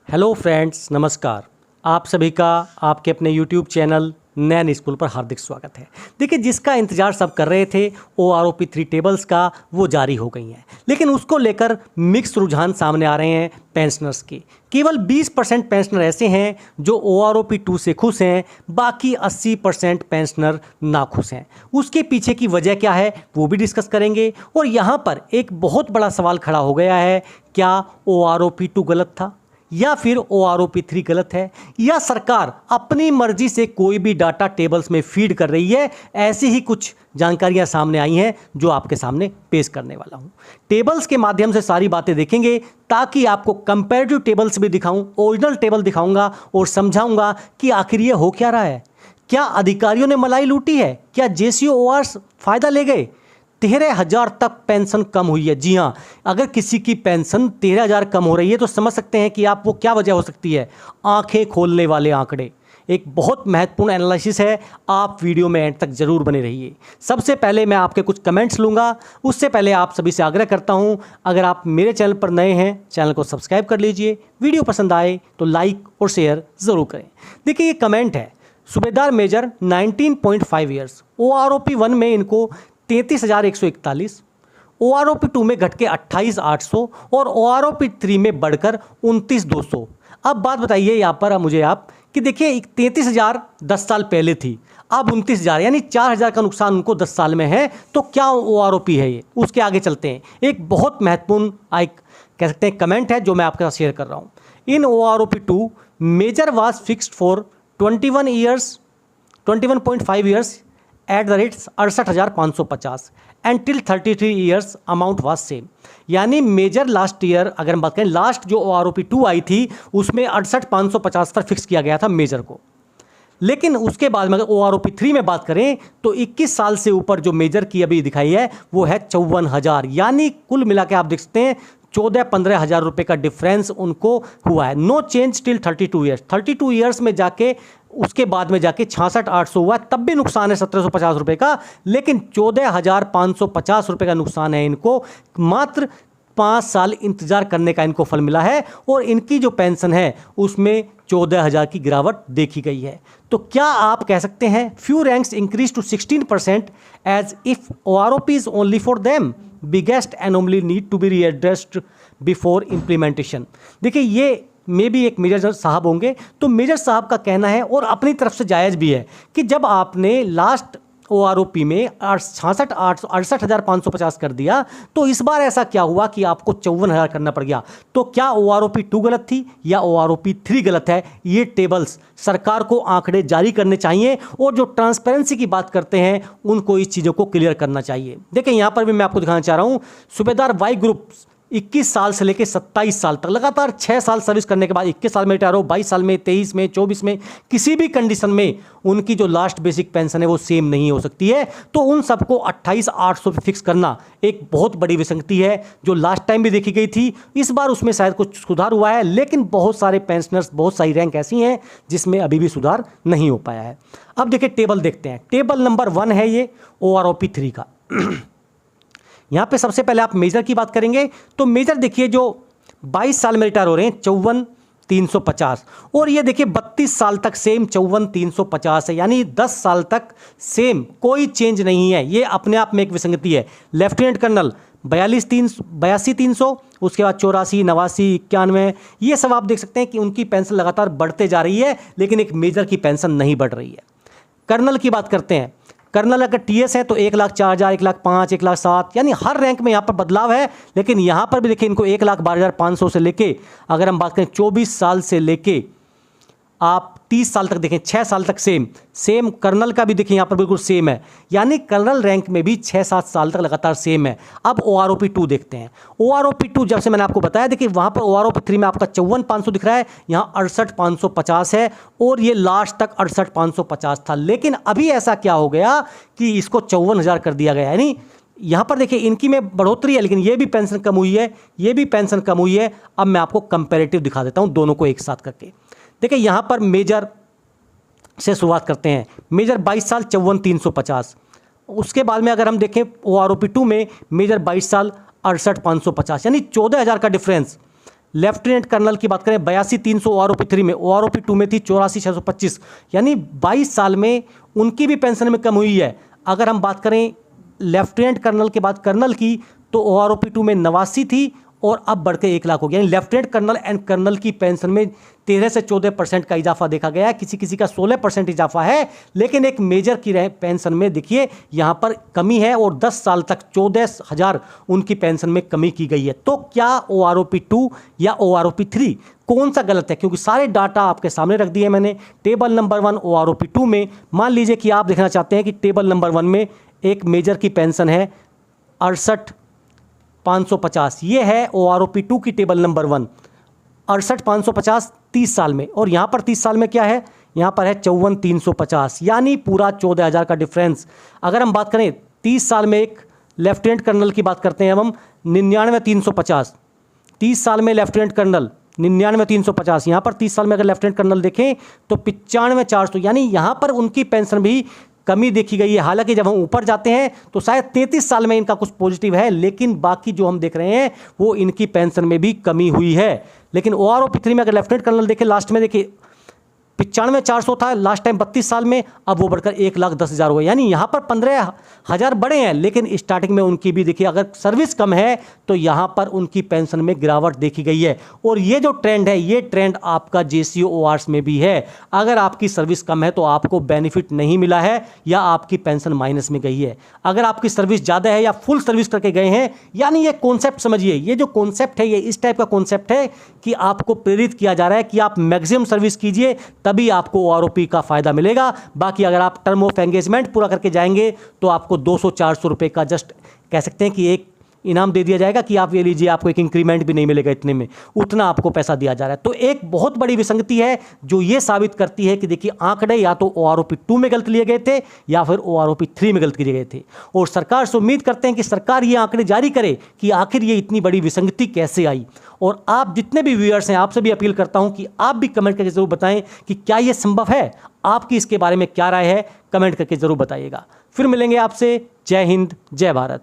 Hello friends, नमस्कार। आप सभी का आपके अपने यूट्यूब चैनल नैन स्कूल पर हार्दिक स्वागत है। देखिए, जिसका इंतज़ार सब कर रहे थे OROP3 टेबल्स का, वो जारी हो गई हैं, लेकिन उसको लेकर मिक्स रुझान सामने आ रहे हैं पेंशनर्स के। केवल 20% पेंशनर ऐसे हैं जो OROP2 से खुश हैं, बाकी 80% पेंशनर नाखुश हैं। उसके पीछे की वजह क्या है वो भी डिस्कस करेंगे। और यहाँ पर एक बहुत बड़ा सवाल खड़ा हो गया है, क्या OROP2 गलत था या फिर OROP3 गलत है, या सरकार अपनी मर्जी से कोई भी डाटा टेबल्स में फीड कर रही है। ऐसी ही कुछ जानकारियां सामने आई हैं जो आपके सामने पेश करने वाला हूं। टेबल्स के माध्यम से सारी बातें देखेंगे ताकि आपको कंपैरेटिव टेबल्स भी दिखाऊं, ओरिजिनल टेबल दिखाऊंगा और समझाऊंगा कि आखिर ये हो क्या रहा है। क्या अधिकारियों ने मलाई लूटी है? क्या JCORs फायदा ले गए? 13,000 तक पेंशन कम हुई है। जी हाँ, अगर किसी की पेंशन 13,000 कम हो रही है तो समझ सकते हैं कि आप वो क्या वजह हो सकती है। आंखें खोलने वाले आंकड़े, एक बहुत महत्वपूर्ण एनालिसिस है। आप वीडियो में एंड तक जरूर बने रहिए। सबसे पहले मैं आपके कुछ कमेंट्स लूँगा, उससे पहले आप सभी से आग्रह करता हूँ, अगर आप मेरे चैनल पर नए हैं, चैनल को सब्सक्राइब कर लीजिए। वीडियो पसंद आए तो लाइक और शेयर ज़रूर करें। देखिए, ये कमेंट है, सूबेदार मेजर 19.5 ईयर्स, OROP1 में इनको 33,141, OROP2 में घट के 28,800 और OROP3 में बढ़कर 29,200। अब बात बताइए यहाँ पर मुझे आप कि देखिए, 33,000 10 साल पहले थी, अब 29,000, यानी 4,000 का नुकसान उनको 10 साल में है। तो क्या OROP है ये? उसके आगे चलते हैं। एक बहुत महत्वपूर्ण कह सकते हैं कमेंट है जो मैं आपके साथ शेयर कर रहा हूँ। In OROP2 major was fixed for 21 years 21.5 years at the rate 68,550 and till 33 years amount was same. यानी मेजर लास्ट ईयर, अगर हम बात करें, लास्ट जो OROP2 आई थी उसमें 68,550 पर फिक्स किया गया था मेजर को। लेकिन उसके बाद में अगर OROP3 में बात करें तो 21 साल से ऊपर जो मेजर की अभी दिखाई है वो है 54,000। यानी कुल मिला के आप देख सकते हैं 14-15 हज़ार रुपये का डिफरेंस उनको हुआ है। No change till 32 years. 32 years में जाके उसके बाद में जाके 66,800 हुआ, तब भी नुकसान है 1,750 रुपये का, लेकिन 14,550 रुपये का नुकसान है इनको। मात्र 5 साल इंतजार करने का इनको फल मिला है और इनकी जो पेंशन है उसमें 14,000 की गिरावट देखी गई है। तो क्या आप कह सकते हैं few ranks increase to 16% as if OROP is only for them, biggest anomaly need to be readdressed before implementation. देखिए, ये मे भी एक मेजर साहब होंगे, तो मेजर साहब का कहना है और अपनी तरफ से जायज़ भी है कि जब आपने लास्ट OROP में 68,550 कर दिया तो इस बार ऐसा क्या हुआ कि आपको 54,000 करना पड़ गया। तो क्या OROP2 गलत थी या OROP3 गलत है? ये टेबल्स सरकार को आंकड़े जारी करने चाहिए और जो ट्रांसपेरेंसी की बात करते हैं उनको इस चीज़ों को क्लियर करना चाहिए। देखिए, यहाँ पर भी मैं आपको दिखाना चाह रहा हूँ, सूबेदार वाई ग्रुप 21 साल से लेकर 27 साल तक लगातार 6 साल सर्विस करने के बाद 21 साल में रिटायर हो, 22 साल में, 23 में, 24 में, किसी भी कंडीशन में उनकी जो लास्ट बेसिक पेंशन है वो सेम नहीं हो सकती है। तो उन सबको 28,800 पे फिक्स करना एक बहुत बड़ी विसंगति है जो लास्ट टाइम भी देखी गई थी। इस बार उसमें शायद कुछ सुधार हुआ है, लेकिन बहुत सारे पेंशनर्स, बहुत सारी रैंक ऐसी हैं जिसमें अभी भी सुधार नहीं हो पाया है। अब देखिए, टेबल देखते हैं। टेबल नंबर 1 है ये OROP3 का। यहाँ पे सबसे पहले आप मेजर की बात करेंगे तो मेजर देखिए जो 22 साल में रिटायर हो रहे हैं 54,350, और ये देखिए 32 साल तक सेम 54,350 है, यानी 10 साल तक सेम, कोई चेंज नहीं है। ये अपने आप में एक विसंगति है। लेफ्टिनेंट कर्नल 82,300, उसके बाद 84, 89, 91, ये सब आप देख सकते हैं कि उनकी पेंशन लगातार बढ़ते जा रही है, लेकिन एक मेजर की पेंशन नहीं बढ़ रही है। कर्नल की बात करते हैं, कर्नल अगर TS है तो 1,04,000, 1,05,000, 1,07,000, यानी हर रैंक में यहाँ पर बदलाव है। लेकिन यहाँ पर भी देखिए, इनको 1,12,500 से लेके, अगर हम बात करें 24 साल से लेके आप 30 साल तक देखें, 6 साल तक सेम कर्नल का भी देखिए यहाँ पर बिल्कुल सेम है, यानी कर्नल रैंक में भी 6-7 साल तक लगातार सेम है। अब OROP2 देखते हैं। OROP2 जब से मैंने आपको बताया, देखिए वहाँ पर OROP3 में आपका 54,500 दिख रहा है, यहाँ 68,550 है, और ये लास्ट तक 68,550 था। लेकिन अभी ऐसा क्या हो गया कि इसको 54,000 कर दिया गया। यानी यहाँ पर देखिए इनकी में बढ़ोतरी है, लेकिन ये भी पेंशन कम हुई है, ये भी पेंशन कम हुई है। अब मैं आपको कंपेरेटिव दिखा देता हूँ दोनों को एक साथ करके। देखिए, यहाँ पर मेजर से शुरुआत करते हैं। मेजर 22 साल 54,350, उसके बाद में अगर हम देखें OROP2 में मेजर 22 साल 68,550, यानी 14,000 का डिफरेंस लेफ्टिनेंट कर्नल की बात करें 82,300 OROP 3 में, OROP 2 में थी 84,625, यानी 22 साल में उनकी भी पेंशन में कम हुई है। अगर हम बात करें लेफ्टिनेंट कर्नल के बाद कर्नल की, तो OROP 2 में 89 थी और अब बढ़ के 1 लाख हो गया। यानी लेफ्टिनेंट कर्नल एंड कर्नल की पेंशन में 13 से 14% का इजाफा देखा गया है, किसी किसी का 16% इजाफा है, लेकिन एक मेजर की पेंशन में देखिए यहाँ पर कमी है और 10 साल तक 14,000 उनकी पेंशन में कमी की गई है। तो क्या OROP 2 या OROP 3 कौन सा गलत है? क्योंकि सारे डाटा आपके सामने रख दिए मैंने। टेबल नंबर 1 OROP 2 में मान लीजिए कि आप देखना चाहते हैं कि टेबल नंबर 1 में एक मेजर की पेंशन है 68,550, ये है OROP 2 की टेबल नंबर 1, 68,550 30 साल में। और यहाँ पर 30 साल में क्या है? यहाँ पर है 54,350, यानी पूरा 14,000 का डिफरेंस। अगर हम बात करें 30 साल में एक लेफ्टिनेंट कर्नल की बात करते हैं अब हम, 99,350, 30 साल में लेफ्टिनेंट कर्नल 99,350, यहाँ पर 30 साल में अगर लेफ्टिनेंट कर्नल देखें तो 95,400, यानी यहाँ पर उनकी पेंशन भी कमी देखी गई है। हालांकि जब हम ऊपर जाते हैं तो शायद 33 साल में इनका कुछ पॉजिटिव है, लेकिन बाकी जो हम देख रहे हैं वो इनकी पेंशन में भी कमी हुई है। लेकिन OROP 3 में अगर लेफ्टिनेंट कर्नल देखें, लास्ट में देखिए 95,400 था लास्ट टाइम 32 साल में, अब वो बढ़कर 1,10,000 हुआ। यानी यहाँ पर 15,000 बढ़े हैं, लेकिन स्टार्टिंग में उनकी भी देखिए अगर सर्विस कम है तो यहाँ पर उनकी पेंशन में गिरावट देखी गई है। और ये जो ट्रेंड है, ये ट्रेंड आपका JCORs में भी है। अगर आपकी सर्विस कम है तो आपको बेनिफिट नहीं मिला है या आपकी पेंशन माइनस में गई है। अगर आपकी सर्विस ज़्यादा है या फुल सर्विस करके गए हैं, यानी ये कॉन्सेप्ट समझिए, ये जो कॉन्सेप्ट है ये इस टाइप का कॉन्सेप्ट है कि आपको प्रेरित किया जा रहा है कि आप मैक्सिमम सर्विस कीजिए, तभी आपको OROP का फायदा मिलेगा। बाकी अगर आप टर्म ऑफ एंगेजमेंट पूरा करके जाएंगे तो आपको 200-400 रुपये का जस्ट कह सकते हैं कि एक इनाम दे दिया जाएगा कि आप ये लीजिए, आपको एक इंक्रीमेंट भी नहीं मिलेगा इतने में, उतना आपको पैसा दिया जा रहा है। तो एक बहुत बड़ी विसंगति है जो ये साबित करती है कि देखिए आंकड़े या तो OROP 2 में गलत लिए गए थे या फिर OROP 3 में गलत लिए गए थे। और सरकार से उम्मीद करते हैं कि सरकार ये आंकड़े जारी करे कि आखिर ये इतनी बड़ी विसंगति कैसे आई। और आप जितने भी व्यूअर्स हैं, आपसे भी अपील करता हूं कि आप भी कमेंट करके जरूर बताएं कि क्या ये संभव है, आपकी इसके बारे में क्या राय है, कमेंट करके जरूर बताइएगा। फिर मिलेंगे आपसे। जय हिंद, जय भारत।